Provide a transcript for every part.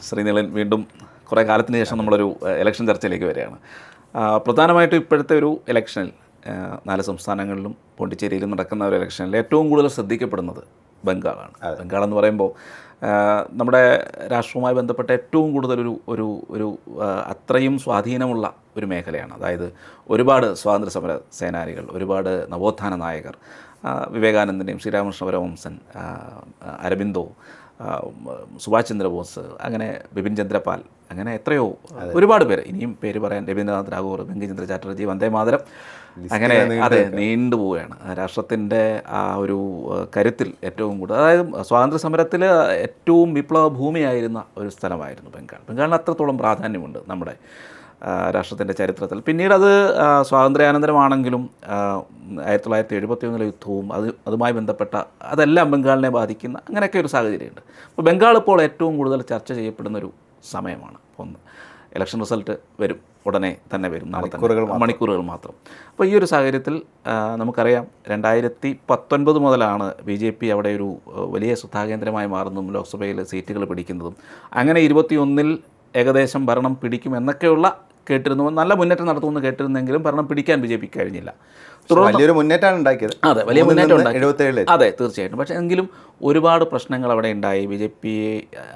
ശ്രീനീളൻ വീണ്ടും കുറേ കാലത്തിന് ശേഷം നമ്മളൊരു ഇലക്ഷൻ ചർച്ചയിലേക്ക് വരികയാണ്. പ്രധാനമായിട്ടും ഇപ്പോഴത്തെ ഒരു ഇലക്ഷനിൽ 4 സംസ്ഥാനങ്ങളിലും പോണ്ടിച്ചേരിയിലും നടക്കുന്ന ഒരു ഇലക്ഷനിൽ ഏറ്റവും കൂടുതൽ ശ്രദ്ധിക്കപ്പെടുന്നത് ബംഗാളാണ്. ബംഗാൾ എന്ന് പറയുമ്പോൾ നമ്മുടെ രാഷ്ട്രീയവുമായി ബന്ധപ്പെട്ട ഏറ്റവും കൂടുതൽ ഒരു അത്രയും സ്വാധീനമുള്ള ഒരു മേഖലയാണ്. അതായത് ഒരുപാട് സ്വാതന്ത്ര്യ സമര സേനാനികൾ, ഒരുപാട് നവോത്ഥാന നായകർ, വിവേകാനന്ദൻ്റെയും ശ്രീരാമകൃഷ്ണ പരമഹംസൻ, അരബിന്ദോ, സുഭാഷ് ചന്ദ്രബോസ്, അങ്ങനെ ബിപിൻ ചന്ദ്രപാൽ, അങ്ങനെ എത്രയോ ഒരുപാട് പേര്, ഇനിയും പേര് പറയാൻ, രവീന്ദ്രനാഥ് ടാഗോർ, ബങ്കിംചന്ദ്ര ചാറ്റർജി, വന്ദേ മാതരം, അങ്ങനെ അതെ നീണ്ടുപോവുകയാണ്. രാഷ്ട്രത്തിൻ്റെ ആ ഒരു കരുത്തിൽ ഏറ്റവും കൂടുതൽ, അതായത് സ്വാതന്ത്ര്യ സമരത്തിൽ ഏറ്റവും വിപ്ലവ ഭൂമിയായിരുന്ന ഒരു സ്ഥലമായിരുന്നു ബംഗാൾ. ബംഗാളിന് അത്രത്തോളം പ്രാധാന്യമുണ്ട് നമ്മുടെ രാഷ്ട്രത്തിൻ്റെ ചരിത്രത്തിൽ. പിന്നീട് അത് സ്വാതന്ത്ര്യാനന്തരമാണെങ്കിലും 1971 യുദ്ധവും അതുമായി ബന്ധപ്പെട്ട അതെല്ലാം ബംഗാളിനെ ബാധിക്കുന്ന അങ്ങനെയൊക്കെ ഒരു സാഹചര്യമുണ്ട്. അപ്പോൾ ബംഗാൾ ഇപ്പോൾ ഏറ്റവും കൂടുതൽ ചർച്ച ചെയ്യപ്പെടുന്നൊരു സമയമാണ്. ഒന്ന്, ഇലക്ഷൻ റിസൾട്ട് വരും, ഉടനെ തന്നെ വരും, മണിക്കൂറുകൾ മാത്രം. അപ്പോൾ ഈ ഒരു സാഹചര്യത്തിൽ നമുക്കറിയാം 2019 മുതലാണ് BJP അവിടെ ഒരു വലിയ ശ്രദ്ധാകേന്ദ്രമായി മാറുന്നതും ലോക്സഭയിൽ സീറ്റുകൾ പിടിക്കുന്നതും. അങ്ങനെ 21 ഏകദേശം ഭരണം പിടിക്കുമെന്നൊക്കെയുള്ള കേട്ടിരുന്നു, നല്ല മുന്നേറ്റം നടത്തുമെന്ന് കേട്ടിരുന്നെങ്കിലും ഭരണം പിടിക്കാൻ BJP കഴിഞ്ഞില്ല. വലിയൊരു മുന്നേറ്റമാണ് ഉണ്ടാക്കിയത്. അതെ, വലിയ മുന്നേറ്റം ഉണ്ടാക്കി. അതെ, തീർച്ചയായിട്ടും. പക്ഷേ എങ്കിലും ഒരുപാട് പ്രശ്നങ്ങൾ അവിടെ ഉണ്ടായി. BJPയെ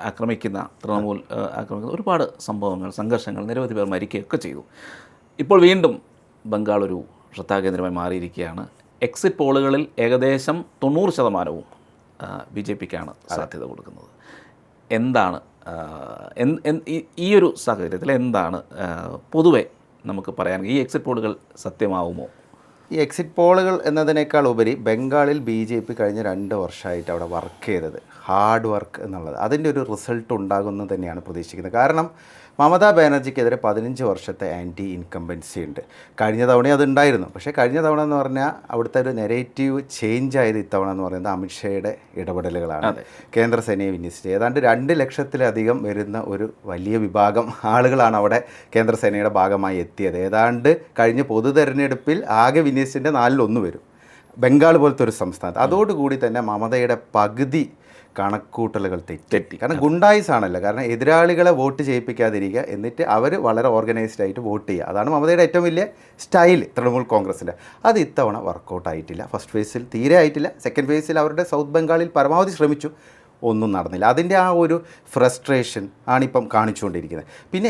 ആക്രമിക്കുന്ന, തൃണമൂൽ ആക്രമിക്കുന്ന ഒരുപാട് സംഭവങ്ങൾ, സംഘർഷങ്ങൾ, നിരവധി പേർ മരിക്കുകയൊക്കെ ചെയ്തു. ഇപ്പോൾ വീണ്ടും ബംഗാൾ ഒരു ശ്രദ്ധാകേന്ദ്രമായി മാറിയിരിക്കുകയാണ്. എക്സിറ്റ് പോളുകളിൽ ഏകദേശം 90% BJPക്കാണ് സാധ്യത കൊടുക്കുന്നത്. എന്താണ് ഈ ഒരു സാഹചര്യത്തിൽ എന്താണ് പൊതുവെ നമുക്ക് പറയാൻ, ഈ എക്സിറ്റ് പോളുകൾ സത്യമാവുമോ? ഈ എക്സിറ്റ് പോളുകൾ എന്നതിനേക്കാൾ ഉപരി ബംഗാളിൽ BJP കഴിഞ്ഞ 2 വർഷമായിട്ട് അവിടെ വർക്ക് ചെയ്തത്, ഹാർഡ് വർക്ക് എന്നുള്ളത്, അതിൻ്റെ ഒരു റിസൾട്ട് ഉണ്ടാകുമെന്ന് തന്നെയാണ് പ്രതീക്ഷിക്കുന്നത്. കാരണം മമതാ ബാനർജിക്കെതിരെ 15 വർഷത്തെ ആൻറ്റി ഇൻകംബൻസി ഉണ്ട്. കഴിഞ്ഞ തവണയും അതുണ്ടായിരുന്നു. പക്ഷേ കഴിഞ്ഞ തവണ എന്ന് പറഞ്ഞാൽ അവിടുത്തെ ഒരു നെറേറ്റീവ് ചേഞ്ച് ആയത് ഇത്തവണ എന്ന് പറയുന്നത് അമിത്ഷായുടെ ഇടപെടലുകളാണ്. കേന്ദ്രസേനയെ വിന്യസിച്ച് ഏതാണ്ട് 2 ലക്ഷത്തിലധികം വരുന്ന ഒരു വലിയ വിഭാഗം ആളുകളാണ് അവിടെ കേന്ദ്രസേനയുടെ ഭാഗമായി എത്തിയത്. ഏതാണ്ട് കഴിഞ്ഞ പൊതു തെരഞ്ഞെടുപ്പിൽ ആകെ വിന്യസിൻ്റെ 4-1 വരും ബംഗാൾ പോലത്തെ ഒരു സംസ്ഥാനത്ത്. അതോടുകൂടി തന്നെ മമതയുടെ പകുതി കണക്കൂട്ടലുകൾ തെറ്റി. കാരണം ഗുണ്ടായിസ് ആണല്ലോ. കാരണം എതിരാളികളെ വോട്ട് ചെയ്യിപ്പിക്കാതിരിക്കുക, എന്നിട്ട് അവർ വളരെ ഓർഗനൈസ്ഡ് ആയിട്ട് വോട്ട് ചെയ്യുക. അതാണ് മമതയുടെ ഏറ്റവും വലിയ സ്റ്റൈൽ, തൃണമൂൽ കോൺഗ്രസിൻ്റെ. അത് ഇത്തവണ വർക്കൗട്ട് ആയിട്ടില്ല. ഫസ്റ്റ് ഫേസിൽ തീരെ ആയിട്ടില്ല. സെക്കൻഡ് ഫേസിൽ അവരുടെ സൗത്ത് ബംഗാളിൽ പരമാവധി ശ്രമിച്ചു, ഒന്നും നടന്നില്ല. അതിൻ്റെ ആ ഒരു ഫ്രസ്ട്രേഷൻ ആണിപ്പം കാണിച്ചുകൊണ്ടിരിക്കുന്നത്. പിന്നെ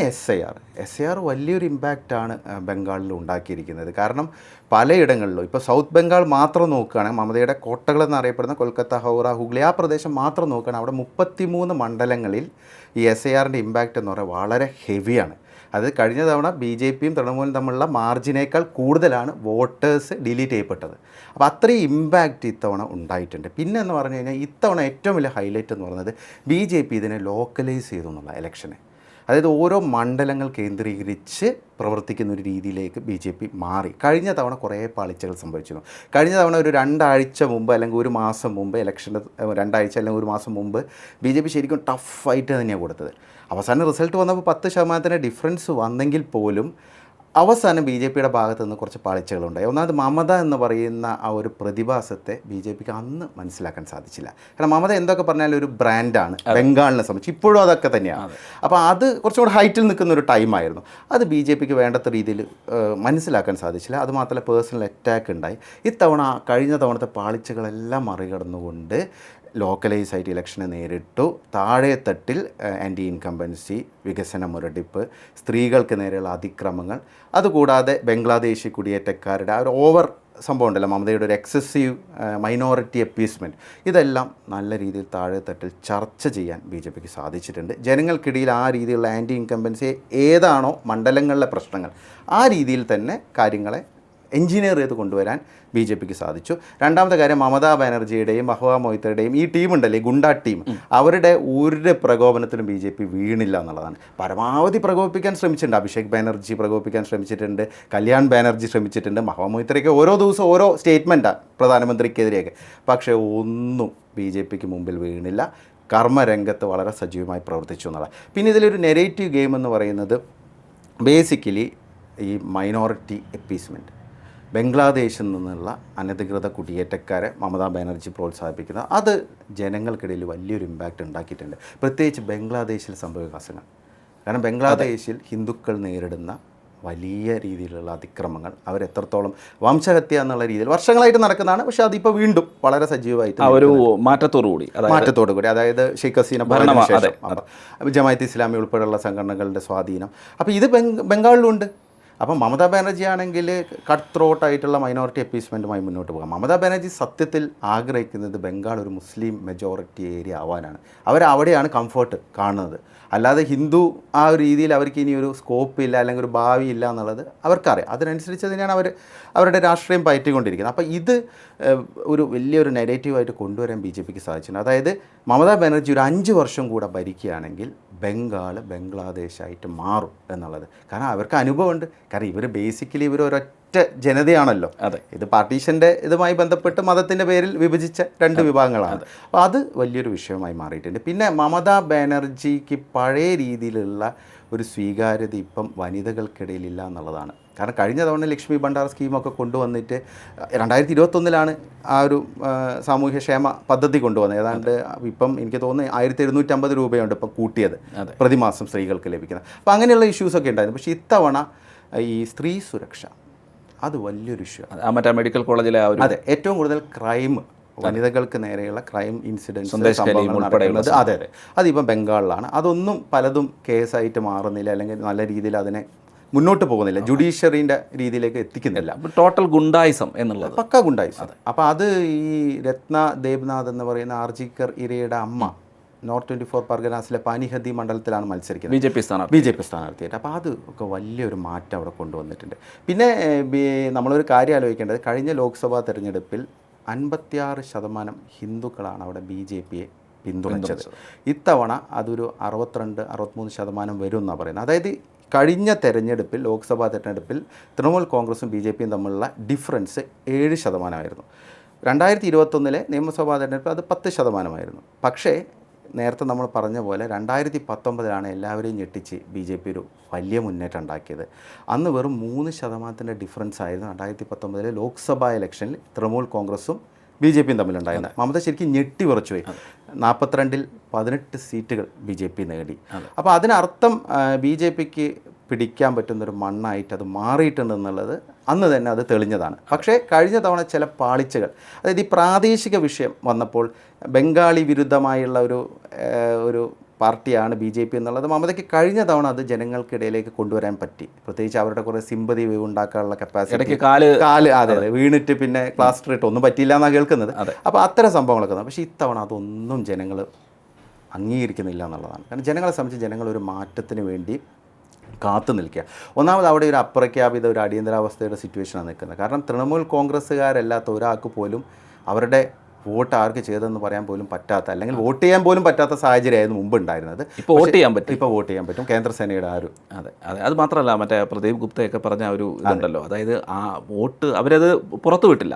SIR വലിയൊരു ഇമ്പാക്റ്റാണ് ബംഗാളിൽ ഉണ്ടാക്കിയിരിക്കുന്നത്. കാരണം പലയിടങ്ങളിലും ഇപ്പോൾ സൗത്ത് ബംഗാൾ മാത്രം നോക്കുകയാണെങ്കിൽ മമതയുടെ കോട്ടകളെന്നറിയപ്പെടുന്ന കൊൽക്കത്ത, ഹൗറ, ഹുഗ്ലി ആ പ്രദേശം മാത്രം നോക്കുകയാണെങ്കിൽ അവിടെ 33 മണ്ഡലങ്ങളിൽ ഈ SIRൻ്റെ ഇമ്പാക്റ്റ് എന്ന് പറയുന്നത് വളരെ ഹെവിയാണ്. അത് കഴിഞ്ഞ തവണ BJPയും തൃണമൂലും തമ്മിലുള്ള മാർജിനേക്കാൾ കൂടുതലാണ് വോട്ടേഴ്സ് ഡിലീറ്റ് ചെയ്യപ്പെട്ടത്. അപ്പോൾ അത്രയും ഇമ്പാക്റ്റ് ഇത്തവണ ഉണ്ടായിട്ടുണ്ട്. പിന്നെ എന്ന് പറഞ്ഞു കഴിഞ്ഞാൽ ഇത്തവണ ഏറ്റവും വലിയ ഹൈലൈറ്റ് എന്ന് പറയുന്നത് BJP ഇതിനെ ലോക്കലൈസ് ചെയ്തു എന്നുള്ള ഇലക്ഷനെ. അതായത് ഓരോ മണ്ഡലങ്ങൾ കേന്ദ്രീകരിച്ച് പ്രവർത്തിക്കുന്ന ഒരു രീതിയിലേക്ക് BJP മാറി. കഴിഞ്ഞ തവണ കുറേ പാളിച്ചകൾ സംഭവിച്ചിരുന്നു. കഴിഞ്ഞ തവണ ഒരു 2 ആഴ്ച മുമ്പ് അല്ലെങ്കിൽ 1 മാസം മുമ്പ്, ഇലക്ഷൻ്റെ 2 ആഴ്ച അല്ലെങ്കിൽ 1 മാസം മുമ്പ് BJP ശരിക്കും ടഫായിട്ട് തന്നെയാണ് കൊടുത്തത്. അവസാനം റിസൾട്ട് വന്നപ്പോൾ 10% ഡിഫറൻസ് വന്നെങ്കിൽ പോലും അവസാനം BJPയുടെ ഭാഗത്തു നിന്ന് കുറച്ച് പാളിച്ചകളുണ്ടായി. ഒന്നാമത് മമത എന്ന് പറയുന്ന ആ ഒരു പ്രതിഭാസത്തെ BJPക്ക് അന്ന് മനസ്സിലാക്കാൻ സാധിച്ചില്ല. കാരണം മമത എന്തൊക്കെ പറഞ്ഞാലും ഒരു ബ്രാൻഡാണ് ബംഗാളിനെ സംബന്ധിച്ച്, ഇപ്പോഴും അതൊക്കെ തന്നെയാണ്. അപ്പോൾ അത് കുറച്ചും കൂടെ ഹൈറ്റിൽ നിൽക്കുന്ന ഒരു ടൈമായിരുന്നു. അത് BJPക്ക് വേണ്ടത്ര രീതിയിൽ മനസ്സിലാക്കാൻ സാധിച്ചില്ല. അതുമാത്രമല്ല പേഴ്സണൽ അറ്റാക്ക് ഉണ്ടായി. ഇത്തവണ കഴിഞ്ഞ തവണത്തെ പാളിച്ചകളെല്ലാം മറികടന്നുകൊണ്ട് ലോക്കലൈസ് ആയിട്ട് ഇലക്ഷനെ നേരിട്ടു. താഴെത്തട്ടിൽ ആൻറ്റി ഇൻകംബൻസി, വികസന മുരടിപ്പ്, സ്ത്രീകൾക്ക് നേരെയുള്ള അതിക്രമങ്ങൾ, അതുകൂടാതെ ബംഗ്ലാദേശി കുടിയേറ്റക്കാരുടെ ആ ഒരു ഓവർ സംഭവം ഉണ്ടല്ലോ, മമതയുടെ ഒരു എക്സസീവ് മൈനോറിറ്റി അപ്പീസ്മെൻറ്റ്, ഇതെല്ലാം നല്ല രീതിയിൽ താഴെത്തട്ടിൽ ചർച്ച ചെയ്യാൻ BJPക്ക് സാധിച്ചിട്ടുണ്ട്. ജനങ്ങൾക്കിടയിൽ ആ രീതിയിലുള്ള ആൻറ്റി ഇൻകംബൻസി ഏതാണോ മണ്ഡലങ്ങളിലെ പ്രശ്നങ്ങൾ, ആ രീതിയിൽ തന്നെ കാര്യങ്ങളെ എൻജിനീയർ ചെയ്ത് കൊണ്ടുവരാൻ BJPക്ക് സാധിച്ചു. രണ്ടാമത്തെ കാര്യം, മമതാ ബാനർജിയുടെയും മഹുവ മൊയ്ത്രയുടെയും ഈ ടീമുണ്ടല്ലേ, ഗുണ്ടാ ടീം, അവരുടെ ഒരു പ്രകോപനത്തിലും BJP വീണില്ല എന്നുള്ളതാണ്. പരമാവധി പ്രകോപിപ്പിക്കാൻ ശ്രമിച്ചിട്ടുണ്ട്. അഭിഷേക് ബാനർജി പ്രകോപിപ്പിക്കാൻ ശ്രമിച്ചിട്ടുണ്ട്, കല്യാൺ ബാനർജി ശ്രമിച്ചിട്ടുണ്ട്, മഹുവ മൊയ്ത്രയ്ക്ക് ഓരോ ദിവസവും ഓരോ സ്റ്റേറ്റ്മെൻറ്റാണ് പ്രധാനമന്ത്രിക്കെതിരെയൊക്കെ. പക്ഷേ ഒന്നും BJPക്ക് മുമ്പിൽ വീണില്ല. കർമ്മരംഗത്ത് വളരെ സജീവമായി പ്രവർത്തിച്ചു എന്നുള്ളത്. പിന്നെ ഇതിലൊരു നെറേറ്റീവ് ഗെയിം എന്ന് പറയുന്നത് ബേസിക്കലി ഈ മൈനോറിറ്റി അപ്പീസ്മെൻറ്റ്. ബംഗ്ലാദേശിൽ നിന്നുള്ള അനധികൃത കുടിയേറ്റക്കാരെ മമതാ ബാനർജി പ്രോത്സാഹിപ്പിക്കുന്നത്, അത് ജനങ്ങൾക്കിടയിൽ വലിയൊരു ഇമ്പാക്റ്റ് ഉണ്ടാക്കിയിട്ടുണ്ട്. പ്രത്യേകിച്ച് ബംഗ്ലാദേശിൽ സംഭവവികാസങ്ങൾ. കാരണം ബംഗ്ലാദേശിൽ ഹിന്ദുക്കൾ നേരിടുന്ന വലിയ രീതിയിലുള്ള അതിക്രമങ്ങൾ, അവരെത്രത്തോളം വംശഹത്യ എന്നുള്ള രീതിയിൽ വർഷങ്ങളായിട്ട് നടക്കുന്നതാണ്. പക്ഷേ അതിപ്പോൾ വീണ്ടും വളരെ സജീവമായിട്ട് ഒരു മാറ്റത്തോടു കൂടി, അതായത് ഷെയ്ഖ് ഹസീന ജമാഅത്ത് ഇസ്ലാമി ഉൾപ്പെടെയുള്ള സംഘടനകളുടെ സ്വാധീനം. അപ്പോൾ ഇത് ബംഗാളിലുണ്ട്. അപ്പം മമതാ ബാനർജി ആണെങ്കിൽ കട്ട് ത്രോട്ടായിട്ടുള്ള മൈനോറിറ്റി അപ്പീസ്മെൻറ്റുമായി മുന്നോട്ട് പോകാം. മമതാ ബാനർജി സത്യത്തിൽ ആഗ്രഹിക്കുന്നത് ബംഗാൾ ഒരു മുസ്ലിം മെജോറിറ്റി ഏരിയ ആവാനാണ്. അവരവിടെയാണ് കംഫർട്ട് കാണുന്നത്. അല്ലാതെ ഹിന്ദു ആ ഒരു രീതിയിൽ അവർക്ക് ഇനി ഒരു സ്കോപ്പ് ഇല്ല, അല്ലെങ്കിൽ ഒരു ഭാവി ഇല്ല എന്നുള്ളത് അവർക്കറിയാം. അതിനനുസരിച്ച് തന്നെയാണ് അവരുടെ രാഷ്ട്രീയം പയറ്റിക്കൊണ്ടിരിക്കുന്നത്. അപ്പോൾ ഇത് ഒരു വലിയൊരു നെഗറ്റീവായിട്ട് കൊണ്ടുവരാൻ ബി ജെ പിക്ക് സാധിച്ചിട്ടുണ്ട്. അതായത് മമതാ ബാനർജി ഒരു 5 വർഷം കൂടെ ഭരിക്കുകയാണെങ്കിൽ ബംഗാൾ ബംഗ്ലാദേശായിട്ട് മാറും എന്നുള്ളത്. കാരണം അവർക്ക് അനുഭവമുണ്ട്. കാരണം ഇവർ ബേസിക്കലി ഒരൊറ്റ ജനതയാണല്ലോ. ഇത് പാർട്ടീഷൻ്റെ ഇതുമായി ബന്ധപ്പെട്ട് മതത്തിൻ്റെ പേരിൽ വിഭജിച്ച 2 വിഭാഗങ്ങളാണ്. അപ്പോൾ അത് വലിയൊരു വിഷയമായി മാറിയിട്ടുണ്ട്. പിന്നെ മമതാ ബാനർജിക്ക് പഴയ രീതിയിലുള്ള ഒരു സ്വീകാര്യത ഇപ്പം വനിതകൾക്കിടയിലില്ല എന്നുള്ളതാണ്. കാരണം കഴിഞ്ഞ തവണ ലക്ഷ്മി ഭണ്ഡാർ സ്കീമൊക്കെ കൊണ്ടുവന്നിട്ട് 2021 ആ ഒരു സാമൂഹ്യക്ഷേമ പദ്ധതി കൊണ്ടുവന്നത്. ഏതാണ്ട് ഇപ്പം എനിക്ക് തോന്നുന്നു 1750 രൂപയുണ്ട് ഇപ്പം കൂട്ടിയത് പ്രതിമാസം സ്ത്രീകൾക്ക് ലഭിക്കുന്നത്. അപ്പോൾ അങ്ങനെയുള്ള ഇഷ്യൂസൊക്കെ ഉണ്ടായിരുന്നു. പക്ഷേ ഇത്തവണ ഈ സ്ത്രീ സുരക്ഷ അത് വലിയൊരു ഇഷ്യൂ. മറ്റേ മെഡിക്കൽ കോളേജിലെ അതെ, ഏറ്റവും കൂടുതൽ ക്രൈം, വനിതകൾക്ക് നേരെയുള്ള ക്രൈം ഇൻസിഡൻസ് നടക്കുന്നത് അതെ അതിപ്പം ബംഗാളിലാണ്. അതൊന്നും പലതും കേസായിട്ട് മാറുന്നില്ല, അല്ലെങ്കിൽ നല്ല രീതിയിൽ അതിനെ മുന്നോട്ട് പോകുന്നില്ല, ജുഡീഷ്യറിൻ്റെ രീതിയിലേക്ക് എത്തിക്കുന്നില്ല. ടോട്ടൽ ഗുണ്ടായിസം എന്നുള്ളത് പക്ക ഗുണ്ടായിസം. അപ്പോൾ അത് ഈ രത്ന ദേബ്നാഥ് എന്ന് പറയുന്ന ആർജിക്കർ ഇരയുടെ അമ്മ നോർത്ത് 24 പർഗനാസിലെ പാനിഹതി മണ്ഡലത്തിലാണ് മത്സരിക്കുന്നത്, ബി ജെ പി സ്ഥാനാർത്ഥിയായിട്ട്. അപ്പോൾ അത് ഒക്കെ വലിയൊരു മാറ്റം അവിടെ കൊണ്ടുവന്നിട്ടുണ്ട്. പിന്നെ നമ്മളൊരു കാര്യം ആലോചിക്കേണ്ടത്, കഴിഞ്ഞ ലോക്സഭാ തെരഞ്ഞെടുപ്പിൽ 56% ഹിന്ദുക്കളാണ് അവിടെ ബി ജെ പിയെ പിന്തുണച്ചത്. ഇത്തവണ അതൊരു 62-63% വരും എന്നാണ് പറയുന്നത്. അതായത് കഴിഞ്ഞ തെരഞ്ഞെടുപ്പിൽ, ലോക്സഭാ തെരഞ്ഞെടുപ്പിൽ തൃണമൂൽ കോൺഗ്രസും ബി ജെ പിയും തമ്മിലുള്ള ഡിഫറൻസ് 7%. 2021 നിയമസഭാ തെരഞ്ഞെടുപ്പിൽ അത് 10%. പക്ഷേ നേരത്തെ നമ്മൾ പറഞ്ഞ പോലെ 2019 എല്ലാവരെയും ഞെട്ടിച്ച് ബി ജെ പി ഒരു വലിയ മുന്നേറ്റം ഉണ്ടാക്കിയത്. അന്ന് വെറും 3% ഡിഫറൻസ് ആയിരുന്നു 2019 ലോക്സഭാ ഇലക്ഷനിൽ തൃണമൂൽ കോൺഗ്രസും ബി ജെ പിയും തമ്മിലുണ്ടായിരുന്നത്. മമത ശരിക്കും ഞെട്ടി വിറച്ചുപോയി. 42-ൽ 18 സീറ്റുകൾ ബി ജെ പി നേടി. അപ്പോൾ അതിനർത്ഥം ബി ജെ പിക്ക് പിടിക്കാൻ പറ്റുന്നൊരു മണ്ണായിട്ട് അത് മാറിയിട്ടുണ്ടെന്നുള്ളത് അന്ന് തന്നെ അത് തെളിഞ്ഞതാണ്. പക്ഷേ കഴിഞ്ഞ തവണ ചില പാളിച്ചകൾ, അതായത് ഈ പ്രാദേശിക വിഷയം വന്നപ്പോൾ ബംഗാളി വിരുദ്ധമായുള്ള ഒരു പാർട്ടിയാണ് ബി ജെ പി എന്നുള്ളത് മമതയ്ക്ക് കഴിഞ്ഞ തവണ അത് ജനങ്ങൾക്കിടയിലേക്ക് കൊണ്ടുവരാൻ പറ്റി. പ്രത്യേകിച്ച് അവരുടെ കുറേ സിമ്പതി ഉണ്ടാക്കാനുള്ള കപ്പാസിറ്റി, അതെ വീണിട്ട് പിന്നെ ക്ലാസ്റ്റർ ഇട്ട് ഒന്നും പറ്റിയില്ല എന്നാണ് കേൾക്കുന്നത്. അപ്പോൾ അത്തരം സംഭവങ്ങളൊക്കെ. പക്ഷേ ഇത്തവണ അതൊന്നും ജനങ്ങൾ അംഗീകരിക്കുന്നില്ല എന്നുള്ളതാണ്. കാരണം ജനങ്ങളെ സംബന്ധിച്ച് ജനങ്ങൾ ഒരു മാറ്റത്തിന് വേണ്ടി കാത്തു നിൽക്കുക. ഒന്നാമത് അവിടെ ഒരു അപ്രഖ്യാപിത ഒരു അടിയന്തരാവസ്ഥയുടെ സിറ്റുവേഷനാണ് നിൽക്കുന്നത്. കാരണം തൃണമൂൽ കോൺഗ്രസ്സുകാരല്ലാത്ത ഒരാൾക്ക് പോലും അവരുടെ വോട്ട് ആർക്ക് ചെയ്തതെന്ന് പറയാൻ പോലും പറ്റാത്ത, അല്ലെങ്കിൽ വോട്ട് ചെയ്യാൻ പോലും പറ്റാത്ത സാഹചര്യമായിരുന്നു മുമ്പ് ഉണ്ടായിരുന്നത്. ഇപ്പോൾ വോട്ട് ചെയ്യാൻ പറ്റും. ഇപ്പോൾ വോട്ട് ചെയ്യാൻ പറ്റും. കേന്ദ്രസേനയുടെ ആ ഒരു അത് മാത്രമല്ല, മറ്റേ പ്രദീപ് ഗുപ്തയൊക്കെ പറഞ്ഞ ഒരു ഇതുണ്ടല്ലോ, അതായത് ആ വോട്ട് അവരത് പുറത്തു വിട്ടില്ല,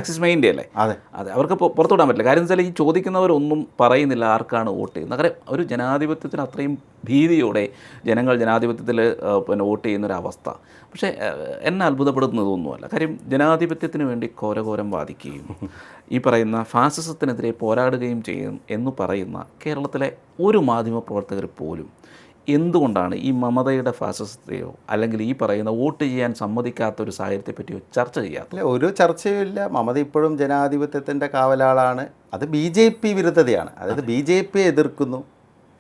ആക്സിസ് മൈൻഡ് അല്ലേ, അതെ അവർക്ക് പുറത്തു വിടാൻ പറ്റില്ല. കാര്യം വെച്ചാൽ ഈ ചോദിക്കുന്നവരൊന്നും പറയുന്നില്ല ആർക്കാണ് വോട്ട് ചെയ്യുന്നത്. കാരണം ഒരു ജനാധിപത്യത്തിന് അത്രയും ഭീതിയോടെ ജനങ്ങൾ ജനാധിപത്യത്തിൽ പിന്നെ വോട്ട് ചെയ്യുന്നൊരവസ്ഥ. പക്ഷേ എന്നെ അത്ഭുതപ്പെടുത്തുന്നതൊന്നുമല്ല. കാര്യം ജനാധിപത്യത്തിന് വേണ്ടി ഘോരഘോരം വാദിക്കുകയും ഈ പറയുന്ന ഫാസിസത്തിനെതിരെ പോരാടുകയും ചെയ്യും എന്ന് പറയുന്ന കേരളത്തിലെ ഒരു മാധ്യമപ്രവർത്തകർ പോലും എന്തുകൊണ്ടാണ് ഈ മമതയുടെ ഫാസിസത്തെയോ അല്ലെങ്കിൽ ഈ പറയുന്ന വോട്ട് ചെയ്യാൻ സമ്മതിക്കാത്ത ഒരു സാഹചര്യത്തെപ്പറ്റിയോ ചർച്ച ചെയ്യാത്ത? ഒരു ചർച്ചയും ഇല്ല. മമത ഇപ്പോഴും ജനാധിപത്യത്തിൻ്റെ കാവലാളാണ്. അത് ബി ജെ പി വിരുദ്ധതയാണ്. അതായത് ബി ജെ പിയെ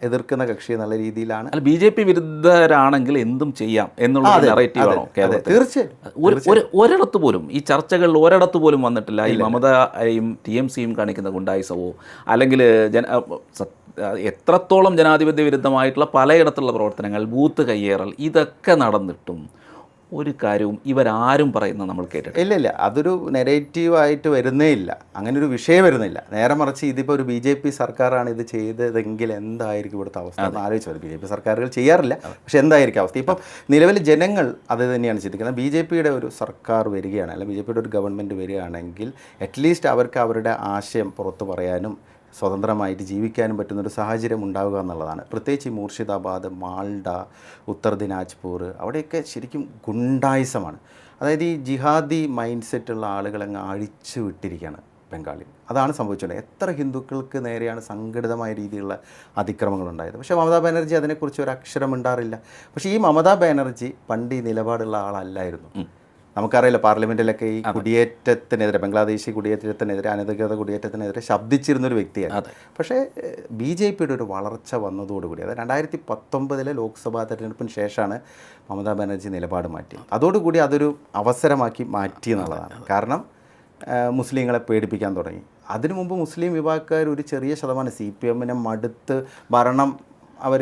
എതിർക്കുന്ന കക്ഷി എന്നുള്ള രീതിയിലാണ്. അല്ല, ബി ജെ പി വിരുദ്ധരാണെങ്കിൽ എന്തും ചെയ്യാം എന്നുള്ള നറേറ്റീവാണോ കേരളത്തിൽ? തീർച്ചയായും ഒരിടത്ത് പോലും ഈ ചർച്ചകളിൽ ഒരിടത്ത് പോലും വന്നിട്ടില്ല ഈ മമതയും TMCയും കാണിക്കുന്ന ഗുണ്ടായിസവോ അല്ലെങ്കിൽ എത്രത്തോളം ജനാധിപത്യ വിരുദ്ധമായിട്ടുള്ള പലയിടത്തുള്ള പ്രവർത്തനങ്ങൾ, ബൂത്ത് കയ്യേറൽ, ഇതൊക്കെ നടന്നിട്ടും ഒരു കാര്യവും ഇവരാരും പറയുന്നത് നമ്മൾ കേട്ടിട്ടില്ല. ഇല്ല, അതൊരു നെഗറ്റീവായിട്ട് വരുന്നേ ഇല്ല, അങ്ങനെ ഒരു വിഷയം വരുന്നില്ല. നേരെ മറിച്ച് ഇതിപ്പോൾ ഒരു ബി ജെ പി സർക്കാരാണ് ഇത് ചെയ്തതെങ്കിൽ എന്തായിരിക്കും ഇവിടുത്തെ അവസ്ഥ എന്ന് ആലോചിച്ച് മതി. ബി ജെ പി സർക്കാരുകൾ ചെയ്യാറില്ല, പക്ഷെ എന്തായിരിക്കും അവസ്ഥ? ഇപ്പം നിലവിൽ ജനങ്ങൾ അത് തന്നെയാണ് ചിന്തിക്കുന്നത്. ബി ജെ പിയുടെ ഒരു സർക്കാർ വരികയാണ്, അല്ലെങ്കിൽ ബി ജെ പിയുടെ ഒരു ഗവൺമെൻറ് വരികയാണെങ്കിൽ അറ്റ്ലീസ്റ്റ് അവർക്ക് അവരുടെ ആശയം പുറത്തു പറയാനും സ്വതന്ത്രമായിട്ട് ജീവിക്കാനും പറ്റുന്നൊരു സാഹചര്യം ഉണ്ടാവുക എന്നുള്ളതാണ്. പ്രത്യേകിച്ച് ഈ മൂർഷിദാബാദ്, മാൾഡ, ഉത്തർ ദിനാജ്പൂർ അവിടെയൊക്കെ ശരിക്കും ഗുണ്ടായിസമാണ്. അതായത് ഈ ജിഹാദി മൈൻഡ് സെറ്റുള്ള ആളുകളങ്ങ് അഴിച്ചു വിട്ടിരിക്കുകയാണ് ബംഗാളിൽ. അതാണ് സംഭവിച്ചുകൊണ്ട് എത്ര ഹിന്ദുക്കൾക്ക് നേരെയാണ് സംഘടിതമായ രീതിയിലുള്ള അതിക്രമങ്ങളുണ്ടായത്. പക്ഷേ മമതാ ബാനർജി അതിനെക്കുറിച്ച് ഒരു അക്ഷരം മിണ്ടാറില്ല. പക്ഷേ ഈ മമതാ ബാനർജി പണ്ട് ഈ നിലപാടുള്ള ആളല്ലായിരുന്നു. നമുക്കറിയില്ല, പാർലമെൻറ്റിലൊക്കെ ഈ കുടിയേറ്റത്തിനെതിരെ, ബംഗ്ലാദേശി കുടിയേറ്റത്തിനെതിരെ, അനധികൃത കുടിയേറ്റത്തിനെതിരെ ശബ്ദിച്ചിരുന്നൊരു വ്യക്തിയാണ്. പക്ഷേ BJPയുടെ ഒരു വളർച്ച വന്നതോടുകൂടി, അതായത് 2019 ലോക്സഭാ തെരഞ്ഞെടുപ്പിന് ശേഷമാണ് മമതാ ബാനർജി നിലപാട് മാറ്റിയത്. അതോടുകൂടി അതൊരു അവസരമാക്കി മാറ്റി എന്നുള്ളതാണ്. കാരണം മുസ്ലിങ്ങളെ പേടിപ്പിക്കാൻ തുടങ്ങി. അതിനു മുമ്പ് മുസ്ലിം വിഭാഗക്കാർ ഒരു ചെറിയ ശതമാനം CPMനെ മടുത്ത് ഭരണം അവർ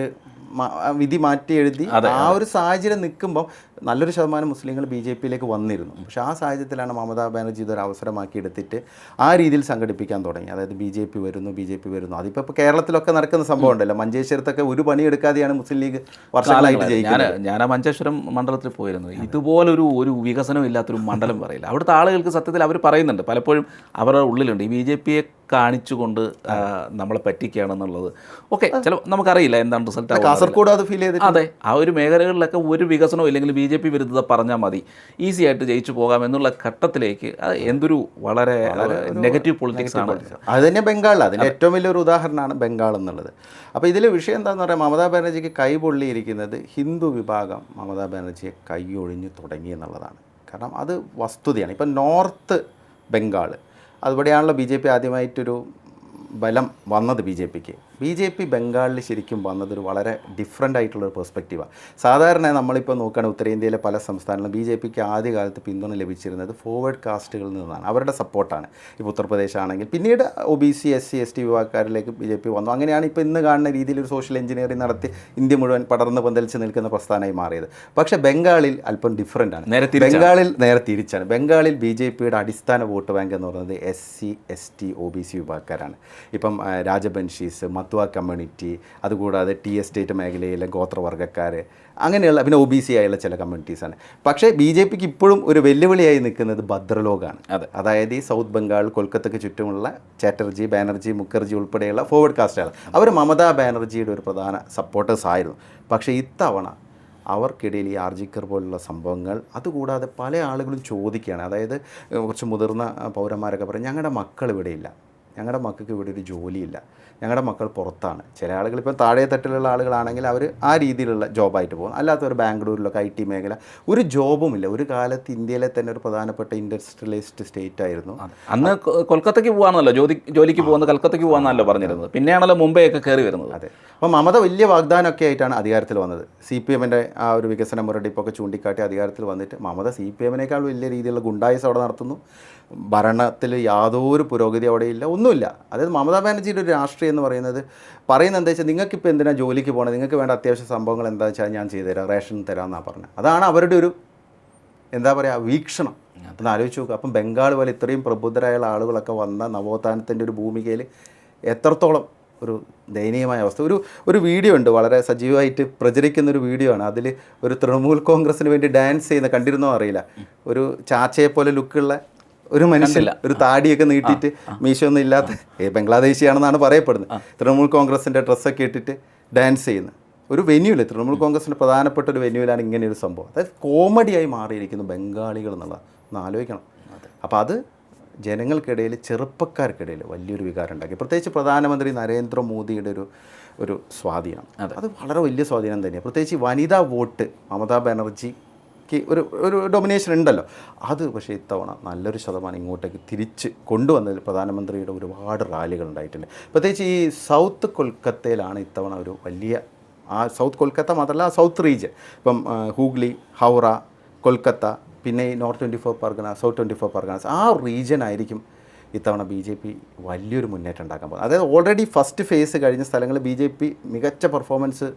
വിധി മാറ്റി എഴുതി ആ ഒരു സാഹചര്യം നിൽക്കുമ്പം നല്ലൊരു ശതമാനം മുസ്ലിങ്ങൾ BJPയിലേക്ക് വന്നിരുന്നു. പക്ഷേ ആ സാഹചര്യത്തിലാണ് മമതാ ബാനർജി ഇതൊരു അവസരമാക്കി എടുത്തിട്ട് ആ രീതിയിൽ സംഘടിപ്പിക്കാൻ തുടങ്ങി. അതായത് BJP വരുന്നു. അതിപ്പോൾ കേരളത്തിലൊക്കെ നടക്കുന്ന സംഭവം ഉണ്ടല്ലോ. മഞ്ചേശ്വരത്തൊക്കെ ഒരു പണിയെടുക്കാതെയാണ് മുസ്ലിം ലീഗ് വർഷങ്ങളായിട്ട് ജയിക്കുന്നത്. ഞാൻ ആ മഞ്ചേശ്വരം മണ്ഡലത്തിൽ പോയിരുന്നു. ഇതുപോലൊരു വികസനം ഇല്ലാത്തൊരു മണ്ഡലം പറയില്ല. അവിടുത്തെ ആളുകൾക്ക് സത്യത്തിൽ അവർ പറയുന്നുണ്ട്, പലപ്പോഴും അവരുടെ ഉള്ളിലുണ്ട് ഈ BJPയെ കാണിച്ചുകൊണ്ട് നമ്മളെ പറ്റിക്കുകയാണെന്നുള്ളത്. ഓക്കെ, ചില നമുക്കറിയില്ല എന്താണ് റിസൾട്ട്. കാസർഗോഡ് അത് ഫീൽ ചെയ്തിട്ട് അതെ, ആ ഒരു മേഖലകളിലൊക്കെ ഒരു വികസനവും ഇല്ലെങ്കിൽ BJP വിരുദ്ധത പറഞ്ഞാൽ മതി, ഈസി ആയിട്ട് ജയിച്ചു പോകാം എന്നുള്ള ഘട്ടത്തിലേക്ക് എന്തൊരു വളരെ നെഗറ്റീവ് പൊളിറ്റിക്സ് ആണ്. അത് തന്നെ ബംഗാളിൽ അതിൻ്റെ ഏറ്റവും വലിയൊരു ഉദാഹരണമാണ് ബംഗാൾ എന്നുള്ളത്. അപ്പോൾ ഇതിലെ വിഷയം എന്താണെന്ന് പറയാം, മമതാ ബാനർജിക്ക് കൈ പൊള്ളിയിരിക്കുന്നത് ഹിന്ദു വിഭാഗം മമതാ ബാനർജിയെ കൈയൊഴിഞ്ഞു തുടങ്ങി എന്നുള്ളതാണ്. കാരണം അത് വസ്തുതയാണ്. ഇപ്പം നോർത്ത് ബംഗാൾ അതുപടിയാണല്ലോ BJP ആദ്യമായിട്ടൊരു ബലം വന്നത്. BJP ബംഗാളിൽ ശരിക്കും വന്നതൊരു വളരെ ഡിഫറെൻ്റ് ആയിട്ടുള്ളൊരു പെർസ്പെക്റ്റീവാണ്. സാധാരണ നമ്മളിപ്പോൾ നോക്കുകയാണെങ്കിൽ ഉത്തരേന്ത്യയിലെ പല സംസ്ഥാനങ്ങളിലും BJPക്ക് ആദ്യകാലത്ത് പിന്തുണ ലഭിച്ചിരുന്നത് ഫോർവേഡ് കാസ്റ്റുകളിൽ നിന്നാണ്, അവരുടെ സപ്പോർട്ടാണ്. ഇപ്പോൾ ഉത്തർപ്രദേശ് ആണെങ്കിൽ പിന്നീട് OBC SC ST വിഭാഗക്കാരിലേക്ക് BJP വന്നു. അങ്ങനെയാണ് ഇപ്പോൾ ഇന്ന് കാണുന്ന രീതിയിൽ ഒരു സോഷ്യൽ എഞ്ചിനീയറിംഗ് നടത്തി ഇന്ത്യ മുഴുവൻ പടർന്ന് പന്തലിച്ച് നിൽക്കുന്ന പ്രസ്ഥാനമായി മാറിയത്. പക്ഷേ ബംഗാളിൽ അല്പം ഡിഫറെൻ്റ് ആണ്. ബംഗാളിൽ നേരെ തിരിച്ചാണ്. ബംഗാളിൽ BJPയുടെ അടിസ്ഥാന വോട്ട് ബാങ്ക് എന്ന് പറയുന്നത് SC ST OBC വിഭാഗക്കാരാണ്. ഇപ്പം രാജബൻഷീസ്, മത്വ കമ്മ്യൂണിറ്റി, അതുകൂടാതെ ടി എസ്റ്റേറ്റ് മേഖലയിലെ ഗോത്രവർഗ്ഗക്കാർ, അങ്ങനെയുള്ള പിന്നെ OBC ആയുള്ള ചില കമ്മ്യൂണിറ്റീസാണ്. പക്ഷേ BJPക്ക് ഇപ്പോഴും ഒരു വെല്ലുവിളിയായി നിൽക്കുന്നത് ഭദ്രലോകാണ്. അതായത് ഈ സൗത്ത് ബംഗാൾ, കൊൽക്കത്തയ്ക്ക് ചുറ്റുമുള്ള ചാറ്റർജി, ബാനർജി, മുഖർജി ഉൾപ്പെടെയുള്ള ഫോർവേഡ് കാസ്റ്റുകൾ, അവർ മമതാ ബാനർജിയുടെ ഒരു പ്രധാന സപ്പോർട്ടേഴ്സ് ആയിരുന്നു. പക്ഷേ ഇത്തവണ അവർക്കിടയിൽ ഈ ആർജിക്കർ പോലുള്ള സംഭവങ്ങൾ, അതുകൂടാതെ പല ആളുകളും ചോദിക്കുകയാണ്. അതായത് കുറച്ച് മുതിർന്ന പൗരന്മാരൊക്കെ പറയും, ഞങ്ങളുടെ മക്കൾ ഇവിടെയില്ല, ഞങ്ങളുടെ മക്കൾക്ക് ഇവിടെ ഒരു ജോലിയില്ല, ഞങ്ങളുടെ മക്കൾ പുറത്താണ്. ചില ആളുകൾ ഇപ്പം താഴെ തട്ടിലുള്ള ആളുകളാണെങ്കിൽ അവർ ആ രീതിയിലുള്ള ജോബായിട്ട് പോകും. അല്ലാത്തവർ ബാംഗ്ലൂരിലൊക്കെ IT മേഖല, ഒരു ജോബുമില്ല. ഒരു കാലത്ത് ഇന്ത്യയിലെ തന്നെ ഒരു പ്രധാനപ്പെട്ട ഇൻഡസ്ട്രിയലിസ്റ്റ് സ്റ്റേറ്റ് ആയിരുന്നു. അന്ന് കൊൽക്കത്തയ്ക്ക് പോകാമെന്നല്ലോ, ജോലിക്ക് പോകുന്നത് കൽക്കത്തയ്ക്ക് പോകാമെന്നല്ലോ പറഞ്ഞിരുന്നത്. പിന്നെയാണല്ലോ മുംബൈ ഒക്കെ കയറി വരുന്നത്. അതെ. അപ്പോൾ മമത വലിയ വാഗ്ദാനമൊക്കെ ആയിട്ടാണ് അധികാരത്തിൽ വന്നത്. CPMൻ്റെ ആ ഒരു വികസന മുരടിപ്പൊക്കെ ചൂണ്ടിക്കാട്ടി അധികാരത്തിൽ വന്നിട്ട് മമത CPMനേക്കാൾ വലിയ രീതിയിലുള്ള ഗുണ്ടായിസം അവിടെ നടത്തുന്നു. ഭരണത്തിൽ യാതൊരു പുരോഗതി അവിടെയില്ല, ഒന്നുമില്ല. അതായത് മമതാ ബാനർജിയുടെ ഒരു രാഷ്ട്രീയം എന്ന് പറയുന്നത് എന്താ വെച്ചാൽ, നിങ്ങൾക്കിപ്പോൾ എന്തിനാണ് ജോലിക്ക് പോകണത്, നിങ്ങൾക്ക് വേണ്ട അത്യാവശ്യ സംഭവങ്ങൾ എന്താ വെച്ചാൽ ഞാൻ ചെയ്തുതരാം, റേഷൻ തരാമെന്നാണ് പറഞ്ഞത്. അതാണ് അവരുടെ ഒരു വീക്ഷണം. ഒന്ന് ആലോചിച്ച് നോക്കുക. അപ്പം ബംഗാൾ പോലെ ഇത്രയും പ്രബുദ്ധരായുള്ള ആളുകളൊക്കെ വന്ന നവോത്ഥാനത്തിൻ്റെ ഒരു ഭൂമികയിൽ എത്രത്തോളം ഒരു ദയനീയമായ അവസ്ഥ. ഒരു വീഡിയോ ഉണ്ട്, വളരെ സജീവമായിട്ട് പ്രചരിക്കുന്നൊരു വീഡിയോ ആണ്. അതിൽ ഒരു തൃണമൂൽ കോൺഗ്രസിന് വേണ്ടി ഡാൻസ് ചെയ്യുന്ന, കണ്ടിരുന്നോ അറിയില്ല, ഒരു ചാച്ചയെ പോലെ ലുക്കുള്ള ഒരു മനുഷ്യല്ല, ഒരു താടിയൊക്കെ നീട്ടിയിട്ട് മീശയൊന്നും ഇല്ലാത്ത ബംഗ്ലാദേശിയാണെന്നാണ് പറയപ്പെടുന്നത്. തൃണമൂൽ കോൺഗ്രസിൻ്റെ ഡ്രസ്സൊക്കെ ഇട്ടിട്ട് ഡാൻസ് ചെയ്യുന്ന ഒരു വെന്യൂല്, തൃണമൂൽ കോൺഗ്രസിൻ്റെ പ്രധാനപ്പെട്ട ഒരു വെന്യൂലാണ് ഇങ്ങനെയൊരു സംഭവം. അതായത് കോമഡിയായി മാറിയിരിക്കുന്നു ബംഗാളികൾ എന്നുള്ളത് ഒന്ന് ആലോചിക്കണം. അപ്പോൾ അത് ജനങ്ങൾക്കിടയിൽ, ചെറുപ്പക്കാർക്കിടയിൽ വലിയൊരു വികാരം ഉണ്ടാക്കി. പ്രത്യേകിച്ച് പ്രധാനമന്ത്രി നരേന്ദ്രമോദിയുടെ ഒരു സ്വാധീനം, അത് വളരെ വലിയ സ്വാധീനം തന്നെയാണ്. പ്രത്യേകിച്ച് വനിതാ വോട്ട് മമതാ ബാനർജിക്ക് ഒരു ഡൊമിനേഷൻ ഉണ്ടല്ലോ, അത് പക്ഷേ ഇത്തവണ നല്ലൊരു ശതമാനം ഇങ്ങോട്ടേക്ക് തിരിച്ച് കൊണ്ടുവന്നതിൽ പ്രധാനമന്ത്രിയുടെ ഒരുപാട് റാലികൾ ഉണ്ടായിട്ടുണ്ട്. പ്രത്യേകിച്ച് ഈ സൗത്ത് കൊൽക്കത്തയിലാണ് ഇത്തവണ ഒരു വലിയ, ആ സൗത്ത് കൊൽക്കത്ത മാത്രമല്ല ആ സൗത്ത് റീജിയൻ, ഇപ്പം ഹൂഗ്ലി, ഹൗറ, കൊൽക്കത്ത, പിന്നെ ഈ നോർത്ത് 24 പർഗനാസ്, സൗത്ത് 24 പർഗനാസ്, ആ റീജിയൻ ആയിരിക്കും ഇത്തവണ BJP വലിയൊരു മുന്നേറ്റം ഉണ്ടാക്കാൻ പോകുന്നത്. അതായത് ഓൾറെഡി ഫസ്റ്റ് ഫേസ് കഴിഞ്ഞ സ്ഥലങ്ങളിൽ BJP മികച്ച പെർഫോമൻസ്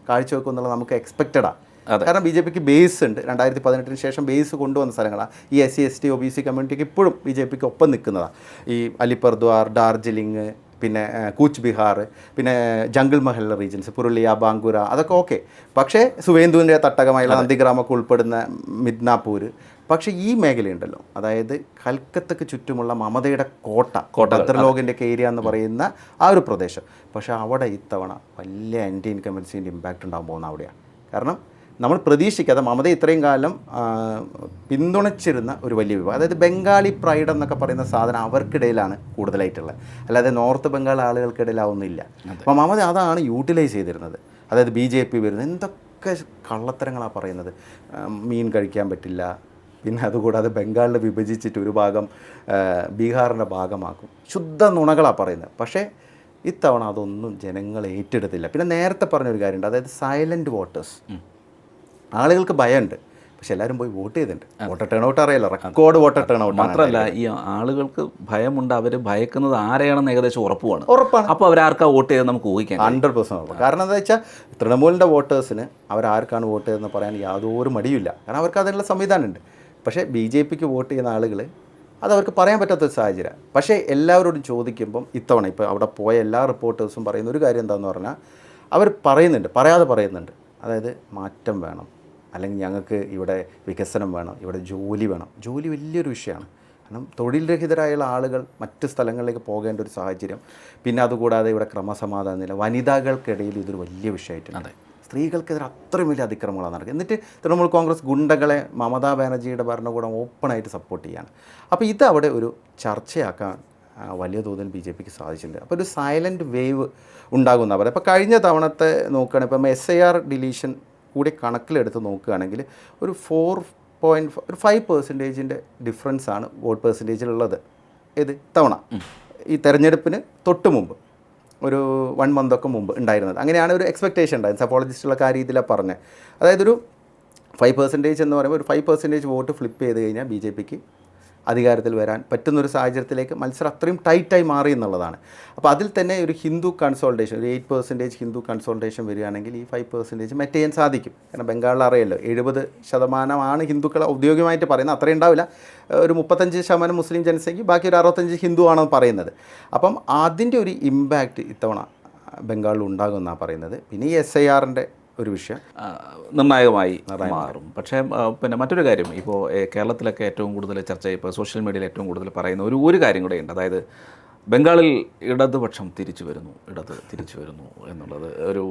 കാഴ്ചവെക്കും എന്നുള്ളത് നമുക്ക് എക്സ്പെക്റ്റഡാണ്. കാരണം BJPക്ക് ബേസ് ഉണ്ട്. 2018 ശേഷം ബേസ് കൊണ്ടുവന്ന സ്ഥലങ്ങളാണ്. ഈ SC ST OBC കമ്മ്യൂണിറ്റിക്ക് ഇപ്പോഴും BJPക്ക് ഒപ്പം നിൽക്കുന്നതാണ്. ഈ അലിപ്പർദ്വാർ, ഡാർജിലിംഗ്, പിന്നെ കൂച്ച് ബിഹാർ, പിന്നെ ജംഗിൾ മഹൽ റീജൻസ്, പുരുളിയ, ബാങ്കുര, അതൊക്കെ ഓക്കെ. പക്ഷേ സുവേന്ദുവിൻ്റെ തട്ടകമായുള്ള നന്ദിഗ്രാമൊക്കെ ഉൾപ്പെടുന്ന മിദ്നാപൂർ. പക്ഷേ ഈ മേഖലയുണ്ടല്ലോ, അതായത് കൽക്കത്തക്ക് ചുറ്റുമുള്ള മമതയുടെ കോട്ട, ഭദ്രലോകിൻ്റെ ഒക്കെ ഏരിയ എന്ന് പറയുന്ന ആ ഒരു പ്രദേശം, പക്ഷേ അവിടെ ഇത്തവണ വലിയ ആൻറ്റി ഇൻകംബൻസിൻ്റെ ഇമ്പാക്റ്റ് ഉണ്ടാകാൻ പോകുന്ന അവിടെയാണ്. കാരണം നമ്മൾ പ്രതീക്ഷിക്കാതെ മമത ഇത്രയും കാലം പിന്തുണച്ചിരുന്ന ഒരു വലിയ വിഭാഗം, അതായത് ബംഗാളി പ്രൈഡ് എന്നൊക്കെ പറയുന്ന സാധനം അവർക്കിടയിലാണ് കൂടുതലായിട്ടുള്ളത്, അല്ലാതെ നോർത്ത് ബംഗാൾ ആളുകൾക്കിടയിലാവുന്നില്ല. അപ്പോൾ മമത അതാണ് യൂട്ടിലൈസ് ചെയ്തിരുന്നത്. അതായത് BJP വരുന്നത് എന്തൊക്കെ കള്ളത്തരങ്ങളാണ് പറയുന്നത്, മീൻ കഴിക്കാൻ പറ്റില്ല, പിന്നെ അതുകൂടാതെ ബംഗാളിൽ വിഭജിച്ചിട്ട് ഒരു ഭാഗം ബീഹാറിൻ്റെ ഭാഗമാക്കും, ശുദ്ധ നുണകളാണ് പറയുന്നത്. പക്ഷേ ഇത്തവണ അതൊന്നും ജനങ്ങൾ ഏറ്റെടുത്തില്ല. പിന്നെ നേരത്തെ പറഞ്ഞൊരു കാര്യമുണ്ട്, അതായത് സൈലൻറ്റ് വോട്ടേഴ്സ്. ആളുകൾക്ക് ഭയമുണ്ട്, പക്ഷെ എല്ലാവരും പോയി വോട്ട് ചെയ്തിട്ടുണ്ട്. വോട്ടർ ടേൺ ഔട്ട് അറിയാലോ, റെക്കോർഡ് വോട്ടർ ടേൺ ഔട്ട്. മാത്രമല്ല ഈ ആളുകൾക്ക് ഭയമുണ്ട്, അവർ ഭയക്കുന്നത് ആരെയാണെന്ന് ഏകദേശം ഉറപ്പാണ്. അപ്പോൾ അവരാർക്കാ വോട്ട് ചെയ്ത് നമുക്ക് ഊഹിക്കാം 100% ഉറപ്പ്. കാരണം എന്താ വെച്ചാൽ തൃണമൂലിൻ്റെ വോട്ടേഴ്സിന് അവരാർക്കാണ് വോട്ട് ചെയ്തതെന്ന് പറയാൻ യാതൊരു മടിയില്ല, കാരണം അവർക്ക് അതിനുള്ള സംവിധാനമുണ്ട്. പക്ഷേ BJPക്ക് വോട്ട് ചെയ്യുന്ന ആളുകൾ അതവർക്ക് പറയാൻ പറ്റാത്തൊരു സാഹചര്യം. പക്ഷേ എല്ലാവരോടും ചോദിക്കുമ്പം ഇത്തവണ ഇപ്പോൾ അവിടെ പോയ എല്ലാ റിപ്പോർട്ടേഴ്സും പറയുന്ന ഒരു കാര്യം എന്താണെന്ന് പറഞ്ഞാൽ അവർ പറയാതെ പറയുന്നുണ്ട്, അതായത് മാറ്റം വേണം, അല്ലെങ്കിൽ ഞങ്ങൾക്ക് ഇവിടെ വികസനം വേണം, ഇവിടെ ജോലി വേണം. ജോലി വലിയൊരു വിഷയമാണ്. കാരണം തൊഴിൽ രഹിതരായുള്ള ആളുകൾ മറ്റ് സ്ഥലങ്ങളിലേക്ക് പോകേണ്ട ഒരു സാഹചര്യം. പിന്നെ അതുകൂടാതെ ഇവിടെ ക്രമസമാധാന നില, വനിതകൾക്കിടയിൽ ഇതൊരു വലിയ വിഷയമായിട്ടുണ്ട്. സ്ത്രീകൾക്കെതിരെ അത്രയും വലിയ അതിക്രമങ്ങളാണ് നടക്കുക. എന്നിട്ട് തൃണമൂൽ കോൺഗ്രസ് ഗുണ്ടകളെ മമതാ ബാനർജിയുടെ ഭരണകൂടം ഓപ്പണായിട്ട് സപ്പോർട്ട് ചെയ്യാണ്. അപ്പോൾ ഇതവിടെ ഒരു ചർച്ചയാക്കാൻ വലിയ തോതിൽ BJPക്ക് സാധിച്ചിട്ടുണ്ട്. അപ്പോൾ ഒരു സൈലൻറ്റ് വേവ് ഉണ്ടാകുന്ന പോലെ. ഇപ്പോൾ കഴിഞ്ഞ തവണത്തെ നോക്കുകയാണെങ്കിൽ ഇപ്പം SIR ഡിലീഷൻ കൂടി കണക്കിലെടുത്ത് നോക്കുകയാണെങ്കിൽ ഒരു 5% ഡിഫറൻസാണ് വോട്ട് പെർസെൻറ്റേജിലുള്ളത്. ഏത് തവണ ഈ തെരഞ്ഞെടുപ്പിന് തൊട്ട് മുമ്പ് ഒരു 1 മന്തൊക്കെ മുമ്പ് ഉണ്ടായിരുന്നത്. അങ്ങനെയാണ് ഒരു എക്സ്പെക്റ്റേഷൻ ഉണ്ടായത്. സൈക്കോളജിസ്റ്റുകളൊക്കെ ആ രീതിയിലാണ് പറഞ്ഞത്. അതായത് ഒരു 5% എന്ന് പറയുമ്പോൾ ഒരു 5% വോട്ട് ഫ്ലിപ്പ് ചെയ്ത് കഴിഞ്ഞാൽ BJPക്ക് അധികാരത്തിൽ വരാൻ പറ്റുന്നൊരു സാഹചര്യത്തിലേക്ക് മത്സരം അത്രയും ടൈറ്റായി മാറി എന്നുള്ളതാണ്. അപ്പോൾ അതിൽ തന്നെ ഒരു ഹിന്ദു കൺസോൾട്ടേഷൻ, ഒരു 8% ഹിന്ദു കൺസോൾട്ടേഷൻ വരികയാണെങ്കിൽ ഈ 5% മെറ്റ് ചെയ്യാൻ സാധിക്കും. കാരണം ബംഗാളിൽ അറിയാമല്ലോ 70% ഹിന്ദുക്കൾ ഔദ്യോഗികമായിട്ട് പറയുന്നത്, അത്രയും ഉണ്ടാവില്ല, ഒരു 35% മുസ്ലിം ജനസംഖ്യ, ബാക്കി ഒരു 65 ഹിന്ദു ആണെന്ന് പറയുന്നത്. അപ്പം അതിൻ്റെ ഒരു ഇമ്പാക്റ്റ് ഇത്തവണ ബംഗാളിൽ ഉണ്ടാകുമെന്നാണ് പറയുന്നത്. പിന്നെ ഈ SIRൻ്റെ ഒരു വിഷയം നിർണായകമായി മാറും. പക്ഷേ പിന്നെ മറ്റൊരു കാര്യം, ഇപ്പോൾ കേരളത്തിലൊക്കെ ഏറ്റവും കൂടുതൽ ചർച്ച, ഇപ്പോൾ സോഷ്യൽ മീഡിയയിൽ ഏറ്റവും കൂടുതൽ പറയുന്ന ഒരു കാര്യം കൂടെയുണ്ട്. അതായത് ബംഗാളിൽ ഇടതുപക്ഷം തിരിച്ചു വരുന്നു എന്നുള്ളത് ഒരു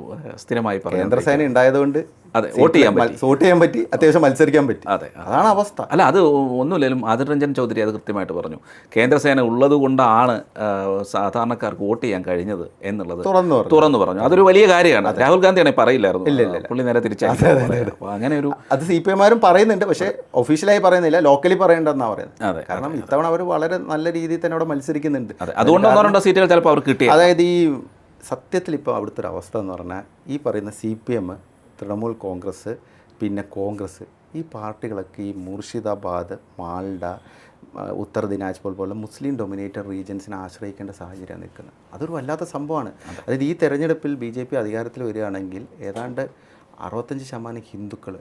സ്ഥിരമായി പറയുന്നത്. കേന്ദ്രസേന ഉണ്ടായതുകൊണ്ട് അതെ, വോട്ട് ചെയ്യാൻ പറ്റി, അത്യാവശ്യം മത്സരിക്കാൻ പറ്റി. അതെ, അതാണ് അവസ്ഥ. അല്ല, അത് ഒന്നുമില്ലെങ്കിലും ആദിർ രഞ്ജൻ ചൗധരി അത് കൃത്യമായിട്ട് പറഞ്ഞു. കേന്ദ്രസേന ഉള്ളത് കൊണ്ടാണ് സാധാരണക്കാർക്ക് വോട്ട് ചെയ്യാൻ കഴിഞ്ഞത് എന്നുള്ളത് തുറന്നു പറഞ്ഞു. അതൊരു വലിയ കാര്യമാണ്. രാഹുൽ ഗാന്ധിയാണെ പറയില്ലായിരുന്നു, പുള്ളി നേരെ തിരിച്ചായി. അപ്പോൾ അങ്ങനെ ഒരു അത് CPM പറയുന്നുണ്ട്, പക്ഷേ ഒഫീഷ്യലായി പറയുന്നില്ല, ലോക്കലി പറയേണ്ടെന്നാണ് പറയുന്നത്. കാരണം ഇത്തവണ അവർ വളരെ നല്ല രീതിയിൽ തന്നെ അവിടെ മത്സരിക്കുന്നുണ്ട്. അതുകൊണ്ട് 1-2 സീറ്റുകൾ ചിലപ്പോൾ അവർ കിട്ടി. അതായത് ഈ സത്യത്തിൽ ഇപ്പോൾ അവിടുത്തെ ഒരു അവസ്ഥ എന്ന് പറഞ്ഞാൽ ഈ പറയുന്ന CPM, തൃണമൂൽ കോൺഗ്രസ്, പിന്നെ കോൺഗ്രസ്, ഈ പാർട്ടികളൊക്കെ ഈ മുർഷിദാബാദ്, മാൽഡ, ഉത്തർ ദിനാജ്പൂർ പോലെ മുസ്ലിം ഡൊമിനേറ്റഡ് റീജിയൻസിനെ ആശ്രയിക്കേണ്ട സാഹചര്യമാണ് നിൽക്കുന്നത്. അതൊരു വല്ലാത്ത സംഭവമാണ്. അതായത് ഈ തെരഞ്ഞെടുപ്പിൽ BJP അധികാരത്തിൽ വരികയാണെങ്കിൽ ഏതാണ്ട് 65% ഹിന്ദുക്കൾ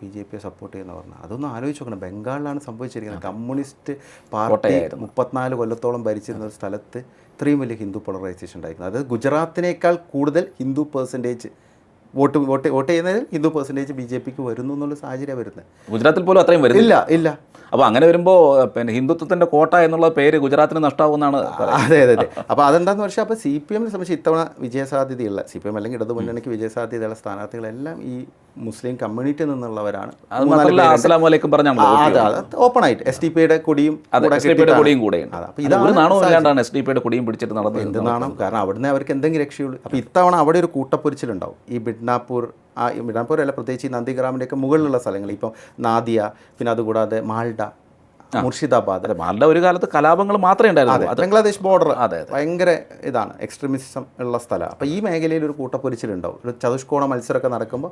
BJPയെ സപ്പോർട്ട് ചെയ്യുന്ന പറഞ്ഞാൽ അതൊന്നും ആലോചിച്ച് നോക്കണം. ബംഗാളിലാണ് സംഭവിച്ചിരിക്കുന്നത്. കമ്മ്യൂണിസ്റ്റ് പാർട്ടി 34 കൊല്ലത്തോളം ഭരിച്ചിരുന്ന ഒരു സ്ഥലത്ത് ഇത്രയും വലിയ ഹിന്ദു പോളറൈസേഷൻ ഉണ്ടായിരിക്കുന്നത്. അതായത് ഗുജറാത്തിനേക്കാൾ കൂടുതൽ ഹിന്ദു പെർസെൻറ്റേജ് വോട്ട് ചെയ്യുന്നതിൽ ഹിന്ദു പെർസെൻറ്റേജ് BJPക്ക് വരുന്നു എന്നുള്ള സാഹചര്യം വരുന്നത്. ഗുജറാത്തിൽ പോലും അത്രയും വരുന്നില്ല. ഇല്ല. അപ്പോൾ അങ്ങനെ വരുമ്പോൾ പിന്നെ ഹിന്ദുത്വത്തിൻ്റെ കോട്ട എന്നുള്ള പേര് ഗുജറാത്തിന് നഷ്ടമാകുമെന്നാണ്. അതെ. അപ്പോൾ അതെന്താണെന്ന് വെച്ചാൽ അപ്പോൾ CPMനെ സംബന്ധിച്ച് ഇത്തവണ വിജയസാധ്യതയുള്ള CPM അല്ലെങ്കിൽ ഇടതു മുന്നണിക്ക് വിജയസാധ്യതയുള്ള സ്ഥാനാർത്ഥികളെല്ലാം ഈ മുസ്ലിം കമ്മ്യൂണിറ്റിയിൽ നിന്നുള്ളവരാണ്. അസ്സലാമു അലൈക്കും പറഞ്ഞാണ് ഓപ്പണായിട്ട് SDPയുടെ കൊടിയും കൂടെയുണ്ട്. അപ്പോൾ ഇതാണ് നാണമില്ലാണ്ടാണ് SDPയുടെ കൊടിയും പിടിച്ചിട്ട് നടന്നത്. എന്ത് നാണം? കാരണം അവിടുന്ന് അവർക്ക് എന്തെങ്കിലും രക്ഷയുള്ളൂ. അപ്പോൾ ഇത്തവണ അവിടെ ഒരു കൂട്ടപ്പൊരിച്ചിലുണ്ടാവും. ഈ മിഡ്നാപ്പൂർ അല്ല, പ്രത്യേകിച്ച് ഈ നന്ദിഗ്രാമിൻ്റെയൊക്കെ മുകളിലുള്ള സ്ഥലങ്ങൾ, ഇപ്പം നാദിയ, പിന്നെ അതുകൂടാതെ മാൽഡ, മുർഷിദാബാദ്. മാൽഡ ഒരു കാലത്ത് കലാപങ്ങൾ മാത്രമേ ഉണ്ടായിരുന്നു. ബംഗ്ലാദേശ് ബോർഡർ ഭയങ്കര ഇതാണ്, എക്സ്ട്രീമിസം ഉള്ള സ്ഥലമാണ്. അപ്പോൾ ഈ മേഖലയിൽ ഒരു കൂട്ടപ്പൊരിച്ചിലുണ്ടാവും. ഒരു ചതുഷ്കോണ മത്സരമൊക്കെ നടക്കുമ്പോൾ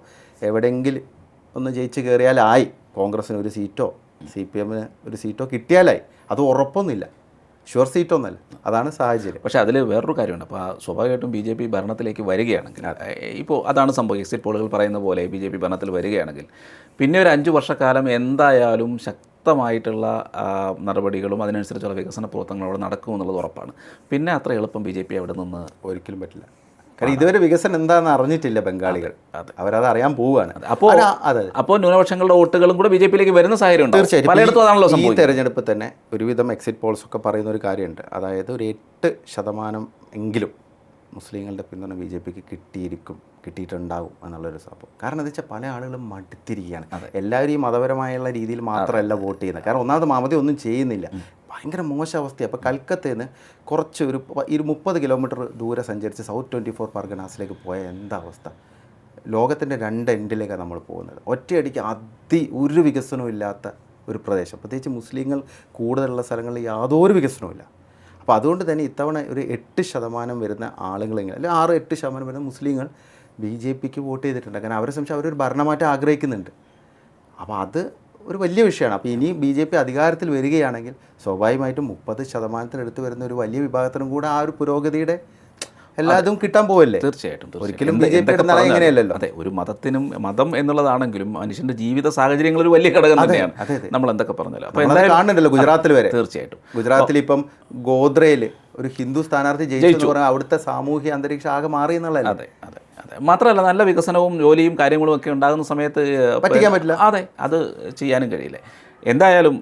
എവിടെയെങ്കിലും ഒന്ന് ജയിച്ച് കയറിയാലായി. കോൺഗ്രസ്സിന് ഒരു സീറ്റോ CPMന് ഒരു സീറ്റോ കിട്ടിയാലായി. അത് ഉറപ്പൊന്നുമില്ല, ഷുവർ സീറ്റൊന്നുമല്ല. അതാണ് സാഹചര്യം. പക്ഷേ അതിൽ വേറൊരു കാര്യമുണ്ട്. അപ്പോൾ സ്വാഭാവികമായിട്ടും BJP ഭരണത്തിലേക്ക് വരികയാണെങ്കിൽ, ഇപ്പോൾ അതാണ് സംഭവം, എക്സിറ്റ് പോളുകൾ പറയുന്ന പോലെ BJP ഭരണത്തിൽ വരികയാണെങ്കിൽ പിന്നെ ഒരു 5 വർഷക്കാലം എന്തായാലും ശക്തമായിട്ടുള്ള നടപടികളും അതിനനുസരിച്ചുള്ള വികസന പ്രവർത്തനങ്ങളും അവിടെ നടക്കുമെന്നുള്ളത് ഉറപ്പാണ്. പിന്നെ അത്ര എളുപ്പം BJP അവിടെ നിന്ന് ഒരിക്കലും പറ്റില്ല. കാരണം ഇതുവരെ വികസനം എന്താണെന്ന് അറിഞ്ഞിട്ടില്ല ബംഗാളികൾ. അവരത് അറിയാൻ പോവുകയാണ്. അപ്പോൾ ന്യൂനപക്ഷങ്ങളുടെ വോട്ടുകളും കൂടെ BJPയിലേക്ക് വരുന്ന സാഹചര്യം തീർച്ചയായിട്ടും. പലയിടത്തും അതാണല്ലോ ഈ തെരഞ്ഞെടുപ്പ് തന്നെ ഒരുവിധം എക്സിറ്റ് പോൾസ് ഒക്കെ പറയുന്ന ഒരു കാര്യമുണ്ട്. അതായത് ഒരു 8% എങ്കിലും മുസ്ലിങ്ങളുടെ പിന്തുണ ബി ജെ പിക്ക് കിട്ടിയിട്ടുണ്ടാകും എന്നുള്ളൊരു സംഭവം. കാരണം എന്താ വെച്ചാൽ പല ആളുകളും മടുത്തിരിക്കുകയാണ്. എല്ലാവരും ഈ മതപരമായുള്ള രീതിയിൽ മാത്രമല്ല വോട്ട് ചെയ്യുന്നത്. കാരണം ഒന്നാമത് മമത ഒന്നും ചെയ്യുന്നില്ല, ഭയങ്കര മോശം അവസ്ഥയാണ്. അപ്പോൾ കൽക്കത്തയിൽ നിന്ന് കുറച്ച് ഒരു 30 കിലോമീറ്റർ ദൂരെ സഞ്ചരിച്ച് സൗത്ത് 24 പർഗനാസിലേക്ക് പോയ എന്താ അവസ്ഥ? ലോകത്തിൻ്റെ 2 എൻഡിലേക്കാണ് നമ്മൾ പോകുന്നത്. ഒറ്റയടിക്ക് ഒരു വികസനവും ഇല്ലാത്ത ഒരു പ്രദേശം, പ്രത്യേകിച്ച് മുസ്ലിങ്ങൾ കൂടുതലുള്ള സ്ഥലങ്ങളിൽ യാതൊരു വികസനവും ഇല്ല. അപ്പോൾ അതുകൊണ്ട് തന്നെ ഇത്തവണ ഒരു 8% വരുന്ന ആളുകളെങ്കിലും അല്ലെങ്കിൽ 6-8% വരുന്ന മുസ്ലിങ്ങൾ ബി ജെ പിക്ക് വോട്ട് ചെയ്തിട്ടുണ്ട്. കാരണം അവരെ സംബന്ധിച്ച് അവരൊരു ഭരണമാറ്റം ആഗ്രഹിക്കുന്നുണ്ട്. അപ്പോൾ അത് ഒരു വലിയ വിഷയമാണ്. അപ്പോൾ ഇനി ബി ജെ പി അധികാരത്തിൽ വരികയാണെങ്കിൽ സ്വാഭാവികമായിട്ടും 30% വരുന്ന ഒരു വലിയ വിഭാഗത്തിനും കൂടെ ആ ഒരു പുരോഗതിയുടെ എല്ലാതും കിട്ടാൻ പോവല്ലേ? തീർച്ചയായിട്ടും. ഒരിക്കലും ബി ജെ പി ഇങ്ങനെയല്ലല്ലോ. അതെ, ഒരു മതം എന്നുള്ളതാണെങ്കിലും മനുഷ്യന്റെ ജീവിത സാഹചര്യങ്ങൾ ഒരു വലിയ ഘടകം തന്നെയാണ്. നമ്മൾ എന്തൊക്കെ പറഞ്ഞല്ലോ. അപ്പോൾ എന്തായാലും കാണുന്നുണ്ടല്ലോ ഗുജറാത്തിൽ വരെ. തീർച്ചയായിട്ടും ഗുജറാത്തിൽ ഇപ്പം ഗോദ്രയിൽ ഒരു ഹിന്ദു സ്ഥാനാർത്ഥി ജയിച്ചു പറഞ്ഞാൽ അവിടുത്തെ സാമൂഹ്യ അന്തരീക്ഷം ആകെ മാറി എന്നുള്ളതല്ല. അതെ അതെ അതെ. മാത്രമല്ല നല്ല വികസനവും ജോലിയും കാര്യങ്ങളും ഒക്കെ ഉണ്ടാകുന്ന സമയത്ത് പറ്റിക്കാൻ പറ്റില്ല. അതെ, അത് ചെയ്യാനും കഴിയില്ലേ. എന്തായാലും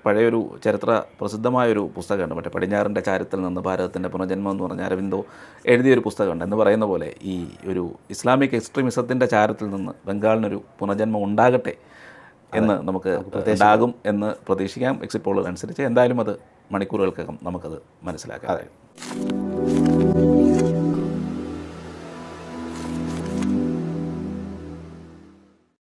പഴയൊരു ചരിത്ര പ്രസിദ്ധമായൊരു പുസ്തകമുണ്ട്, മറ്റേ പടിഞ്ഞാറിൻ്റെ ചാരത്തിൽ നിന്ന് ഭാരതത്തിൻ്റെ പുനർജന്മം എന്ന് പറഞ്ഞ അരവിന്ദോ എഴുതിയൊരു പുസ്തകമുണ്ട്. എന്ന് പറയുന്ന പോലെ ഈ ഒരു ഇസ്ലാമിക് എക്സ്ട്രീമിസത്തിൻ്റെ ചാരത്തിൽ നിന്ന് ബംഗാളിനൊരു പുനർജന്മം ഉണ്ടാകട്ടെ എന്ന് നമുക്ക് ഉണ്ടാകും എന്ന് പ്രതീക്ഷിക്കാം. എക്സിറ്റ് പോളുകൾ അനുസരിച്ച് എന്തായാലും അത് മണിക്കൂറുകൾക്കകം നമുക്കത് മനസ്സിലാക്കാം.